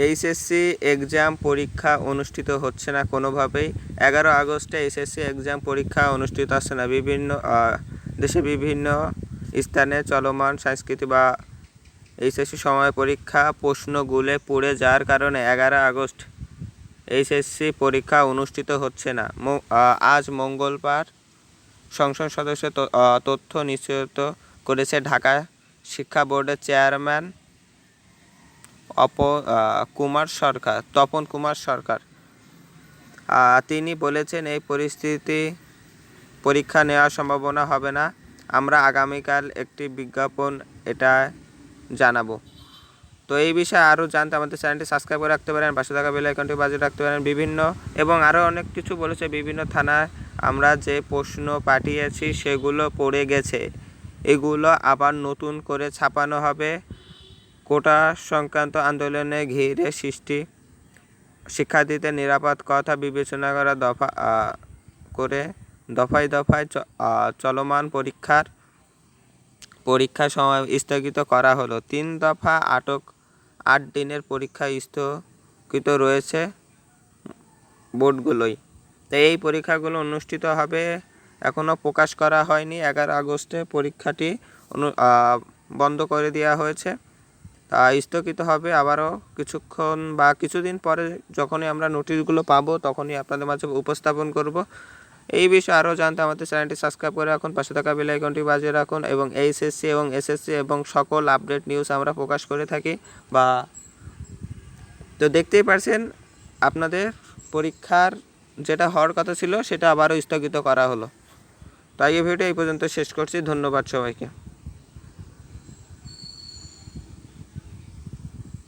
HSC exam পরীক্ষা অনুষ্ঠিত হচ্ছে না কোনোভাবেই। 11 আগস্টে এইচএসসি এক্সাম পরীক্ষা অনুষ্ঠিত হচ্ছে না। দেশে বিভিন্ন স্থানে চলমান সাংস্কৃতিক বা এইচএসসি সময় পরীক্ষা প্রশ্নগুলো পুড়ে যাওয়ার কারণে 11 আগস্ট এইচএসসি পরীক্ষা অনুষ্ঠিত হচ্ছে না। আজ মঙ্গলবার সংসদ সদস্য তথ্য নিশ্চিত করেছে ঢাকা শিক্ষা বোর্ডের চেয়ারম্যান তপন কুমার সরকার। তিনি বলেছেন, এই পরিস্থিতি পরীক্ষা নেওয়ার সম্ভাবনা হবে না। আমরা আগামীকাল একটি বিজ্ঞাপন এটা জানাবো। তো এই বিষয়ে আরও জানতে আমাদের চ্যানেলটি সাবস্ক্রাইব করে রাখতে পারেন, পাশে থাকা বেল আইকনটি বাজিয়ে রাখতে পারেন। এবং আরও অনেক কিছু বলেছে। বিভিন্ন থানায় আমরা যে প্রশ্ন পাঠিয়েছি সেগুলো পড়ে গেছে, এগুলো আবার নতুন করে ছাপানো হবে। কোটা সংক্রান্ত আন্দোলনে ঘিরে সৃষ্টি শিক্ষার্থীদের নিরাপদ কথা বিবেচনা করা দফায় দফায় চলমান পরীক্ষা সময় স্থগিত করা হলো। 3 দফা 8 দিনের পরীক্ষা স্থগিত রয়েছে বোর্ডগুলোই। তাই এই পরীক্ষাগুলো অনুষ্ঠিত হবে, এখনও প্রকাশ করা হয়নি। 11 আগস্টে পরীক্ষাটি বন্ধ করে দেওয়া হয়েছে, তা স্থগিত হবে আবারও কিছুক্ষণ বা কিছুদিন পরে। যখনই আমরা নোটিশগুলো পাবো তখনই আপনাদের মাঝে উপস্থাপন করব। এই বিষয়ে আরও জানতে আমাদের চ্যানেলটি সাবস্ক্রাইব করে রাখুন, পাশে থাকা বেল আইকনটি বাজিয়ে রাখুন। এবং এইচএসসি এবং এসএসসি এবং সকল আপডেট নিউজ আমরা প্রকাশ করে থাকি। তো দেখতেই পারছেন, আপনাদের পরীক্ষার যেটা হওয়ার কথা ছিল সেটা আবারও স্থগিত করা হলো। তাই এই ভিডিওটা এই পর্যন্ত শেষ করছি। ধন্যবাদ সবাইকে।